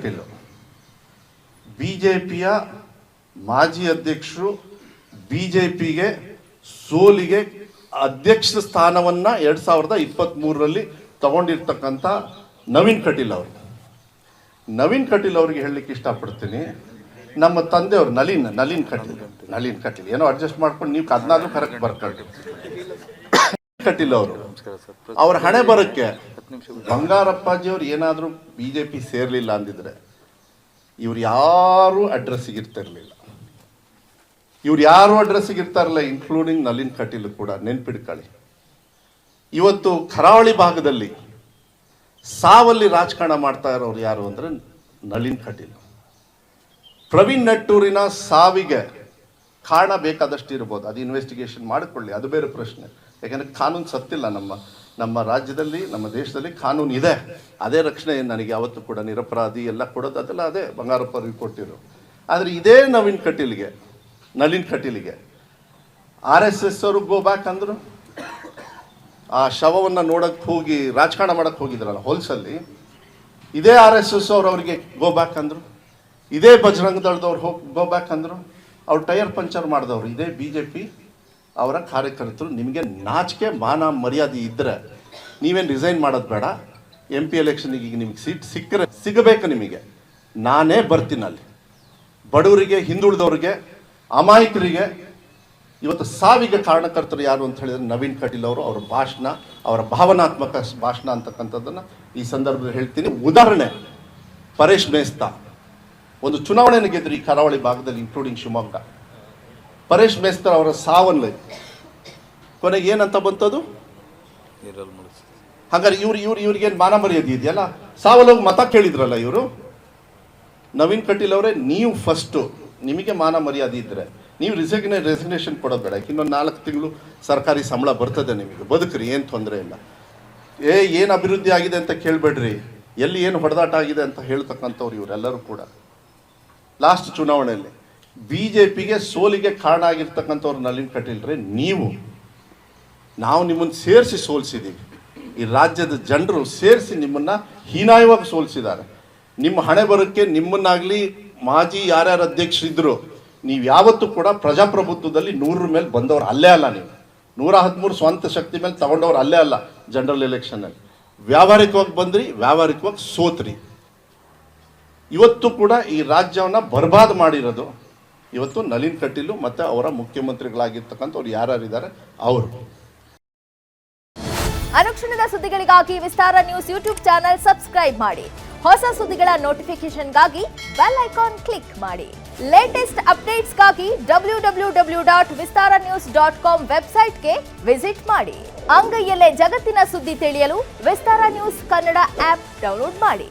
ಕಟೀಲ್ ಬಿಜೆಪಿಯ ಮಾಜಿ ಅಧ್ಯಕ್ಷರು, ಬಿಜೆಪಿಗೆ ಸೋಲಿಗೆ ಅಧ್ಯಕ್ಷ ಸ್ಥಾನವನ್ನು 2023ರಲ್ಲಿ ತಗೊಂಡಿರ್ತಕ್ಕಂಥ ನವೀನ್ ಕಟೀಲ್ ಅವರು. ನವೀನ್ ಕಟೀಲ್ ಅವರಿಗೆ ಹೇಳಲಿಕ್ಕೆ ಇಷ್ಟಪಡ್ತೀನಿ, ನಮ್ಮ ತಂದೆಯವರು ನಳಿನ್ ಕಟೀಲ್ ಏನೋ ಅಡ್ಜಸ್ಟ್ ಮಾಡ್ಕೊಂಡು ನೀವು 14 ಕರೆಕ್ಟ್ ಬರ್ಕೊಂಡು ಕಟೀಲ್ ಅವರು ಅವ್ರ ಹಣೆ ಬರಕ್ಕೆ ಬಂಗಾರಪ್ಪಾಜಿಯವ್ರು ಏನಾದರೂ ಬಿಜೆಪಿ ಸೇರ್ಲಿಲ್ಲ ಅಂದಿದ್ರೆ ಇವ್ರು ಯಾರು ಅಡ್ರೆಸ್ಸಿಗೆ ಇರ್ತಿರ್ಲಿಲ್ಲ. ಇನ್ಕ್ಲೂಡಿಂಗ್ ನಳಿನ್ ಕಟೀಲ್ ಕೂಡ. ನೆನ್ಪಿಡ್ಕೊಳ್ಳಿ, ಇವತ್ತು ಕರಾವಳಿ ಭಾಗದಲ್ಲಿ ಸಾವಲ್ಲಿ ರಾಜಕಾರಣ ಮಾಡ್ತಾ ಇರೋರು ಯಾರು ಅಂದರೆ ನಳಿನ್ ಕಟೀಲ್. ಪ್ರವೀಣ್ ನೆಟ್ಟೂರಿನ ಸಾವಿಗೆ ಕಾರಣ ಬೇಕಾದಷ್ಟು ಇರ್ಬೋದು, ಅದು ಇನ್ವೆಸ್ಟಿಗೇಷನ್ ಮಾಡಿಕೊಳ್ಳಿ, ಅದು ಬೇರೆ ಪ್ರಶ್ನೆ. ಯಾಕೆಂದರೆ ಕಾನೂನು ಸತ್ತಿಲ್ಲ. ನಮ್ಮ ರಾಜ್ಯದಲ್ಲಿ, ನಮ್ಮ ದೇಶದಲ್ಲಿ ಕಾನೂನು ಇದೆ, ಅದೇ ರಕ್ಷಣೆ ನನಗೆ ಯಾವತ್ತೂ ಕೂಡ ನಿರಪರಾಧಿ ಎಲ್ಲ ಕೊಡೋದು ಅದೆಲ್ಲ ಅದೇ ಬಂಗಾರಪ್ಪ ಅವ್ರಿಗೆ ಕೊಟ್ಟಿರು. ಆದರೆ ಇದೇ ನಳಿನ್ ಕಟೀಲಿಗೆ RSS ಅವರು ಗೋ ಬ್ಯಾಕ್ ಅಂದರು. ಆ ಶವವನ್ನು ನೋಡೋಕ್ಕೆ ಹೋಗಿ ರಾಜಕಾರಣ ಮಾಡೋಕ್ಕೆ ಹೋಗಿದ್ರಲ್ಲ ಹೊಲ್ಸಲ್ಲಿ, ಇದೇ RSS ಅವರು ಅವರಿಗೆ ಗೋ ಬ್ಯಾಕ್ ಅಂದರು. ಇದೇ ಬಜರಂಗ ದಳದವ್ರು ಗೋ ಬ್ಯಾಕ್ ಅಂದರು. ಅವ್ರು ಟೈರ್ ಪಂಚರ್ ಮಾಡಿದವರು ಇದೇ BJP ಅವರ ಕಾರ್ಯಕರ್ತರು. ನಿಮಗೆ ನಾಚಿಕೆ ಮಾನ ಮರ್ಯಾದೆ ಇದ್ದರೆ ನೀವೇನು ರಿಸೈನ್ ಮಾಡೋದು ಬೇಡ. MP ಎಲೆಕ್ಷನ್ಗೆ ಈಗ ನಿಮಗೆ ಸೀಟ್ ಸಿಗಬೇಕು. ನಿಮಗೆ ನಾನೇ ಬರ್ತೀನಿ ಅಲ್ಲಿ. ಬಡವರಿಗೆ, ಹಿಂದುಳಿದವ್ರಿಗೆ, ಅಮಾಯಕರಿಗೆ ಇವತ್ತು ಸಾವಿಗೆ ಕಾರಣಕರ್ತರು ಯಾರು ಅಂತ ಹೇಳಿದ್ರೆ ನವೀನ್ ಕಟೀಲ್ ಅವರು. ಅವರ ಭಾಷಣ, ಅವರ ಭಾವನಾತ್ಮಕ ಭಾಷಣ ಅಂತಕ್ಕಂಥದ್ದನ್ನು ಈ ಸಂದರ್ಭದಲ್ಲಿ ಹೇಳ್ತೀನಿ. ಉದಾಹರಣೆ, ಪರೇಶ್ ಮೇಸ್ತಾ ಒಂದು ಚುನಾವಣೆಯನ್ನು ಗೆದ್ರು ಈ ಕರಾವಳಿ ಭಾಗದಲ್ಲಿ, ಇನ್ಕ್ಲೂಡಿಂಗ್ ಶಿವಮೊಗ್ಗ. ಪರೇಶ್ ಮೇಸ್ತಾ ಅವರ ಸಾವಲ್ಲಿ ಕೊನೆಗೆ ಏನಂತ ಬಂತದು? ಹಾಗಾದ್ರೆ ಇವ್ರಿಗೇನು ಮಾನ ಮರ್ಯಾದೆ ಇದೆಯಲ್ಲ? ಸಾವಲ್ಲೋಗಿ ಮತ ಕೇಳಿದ್ರಲ್ಲ ಇವರು. ನವೀನ್ ಕಟೀಲ್ ಅವರೇ, ನೀವು ಫಸ್ಟು ನಿಮಗೆ ಮಾನ ಮರ್ಯಾದೆ ಇದ್ದರೆ ನೀವು ರೆಸಿಗ್ನೇಷನ್ ಕೊಡೋದು ಬೇಡ. ಇನ್ನೊಂದು 4 ತಿಂಗಳು ಸರ್ಕಾರಿ ಸಂಬಳ ಬರ್ತದೆ ನಿಮಗೆ, ಬದುಕ್ರಿ, ಏನು ತೊಂದರೆ ಇಲ್ಲ. ಏನು ಅಭಿವೃದ್ಧಿ ಆಗಿದೆ ಅಂತ ಕೇಳಬೇಡ್ರಿ, ಎಲ್ಲಿ ಏನು ಹೊಡೆದಾಟ ಆಗಿದೆ ಅಂತ ಹೇಳ್ತಕ್ಕಂಥವ್ರು ಇವರೆಲ್ಲರೂ ಕೂಡ. ಲಾಸ್ಟ್ ಚುನಾವಣೆಯಲ್ಲಿ BJPಗೆ ಸೋಲಿಗೆ ಕಾರಣ ಆಗಿರ್ತಕ್ಕಂಥವ್ರು ನಳಿನ್ ಕಟೀಲ್ರೆ ನೀವು. ನಾವು ನಿಮ್ಮನ್ನು ಸೇರಿಸಿ ಸೋಲಿಸಿದ್ದೀವಿ. ಈ ರಾಜ್ಯದ ಜನರು ಸೇರಿಸಿ ನಿಮ್ಮನ್ನು ಹೀನಾಯವಾಗಿ ಸೋಲಿಸಿದ್ದಾರೆ. ನಿಮ್ಮ ಹಣೆ ಬರೋಕ್ಕೆ ನಿಮ್ಮನ್ನಾಗಲಿ ಮಾಜಿ ಯಾರ್ಯಾರು ಅಧ್ಯಕ್ಷರಿದ್ದರು, ನೀವು ಯಾವತ್ತೂ ಕೂಡ ಪ್ರಜಾಪ್ರಭುತ್ವದಲ್ಲಿ 100 ಮೇಲೆ ಬಂದವರು ಅಲ್ಲೇ ಅಲ್ಲ. ನೀವು 113 ಸ್ವಂತ ಶಕ್ತಿ ಮೇಲೆ ತಗೊಂಡವ್ರು ಅಲ್ಲೇ ಅಲ್ಲ. ಜನರಲ್ ಎಲೆಕ್ಷನ್ನಲ್ಲಿ ವ್ಯಾವಹಾರಿಕವಾಗಿ ಬಂದ್ರಿ, ವ್ಯಾವಹಾರಿಕವಾಗಿ ಸೋತ್ರಿ. ಇವತ್ತು ಕೂಡ ಈ ರಾಜ್ಯವನ್ನು ಬರ್ಬಾದ್ ಮಾಡಿರೋದು ಇವತ್ತು ನಳಿನ್ ಕಟೀಲು ಮತ್ತು ಅವರ ಮುಖ್ಯಮಂತ್ರಿಗಳಾಗಿರ್ತಕ್ಕಂಥವ್ರು ಯಾರ್ಯಾರಿದ್ದಾರೆ ಅವರು. ಅನುಕ್ಷಣದ ಸುದ್ದಿಗಳಿಗಾಗಿ ವಿಸ್ತಾರ ನ್ಯೂಸ್ ಯೂಟ್ಯೂಬ್ ಚಾನೆಲ್ ಸಬ್ಸ್ಕ್ರೈಬ್ ಮಾಡಿ. ಹೊಸ ಸುದ್ದಿಗಳ ನೋಟಿಫಿಕೇಶನ್ಗಾಗಿ ಬೆಲ್ ಐಕಾನ್ ಕ್ಲಿಕ್ ಮಾಡಿ. ಲೇಟೆಸ್ಟ್ ಅಪ್ಡೇಟ್ಸ್ಗಾಗಿ www.vistaranews.com ವೆಬ್ಸೈಟ್ಗೆ ವಿಸಿಟ್ ಮಾಡಿ. ಅಂಗೈಯಲ್ಲೇ ಜಗತ್ತಿನ ಸುದ್ದಿ ತಿಳಿಯಲು ವಿಸ್ತಾರ ನ್ಯೂಸ್ ಕನ್ನಡ ಆಪ್ ಡೌನ್ಲೋಡ್ ಮಾಡಿ.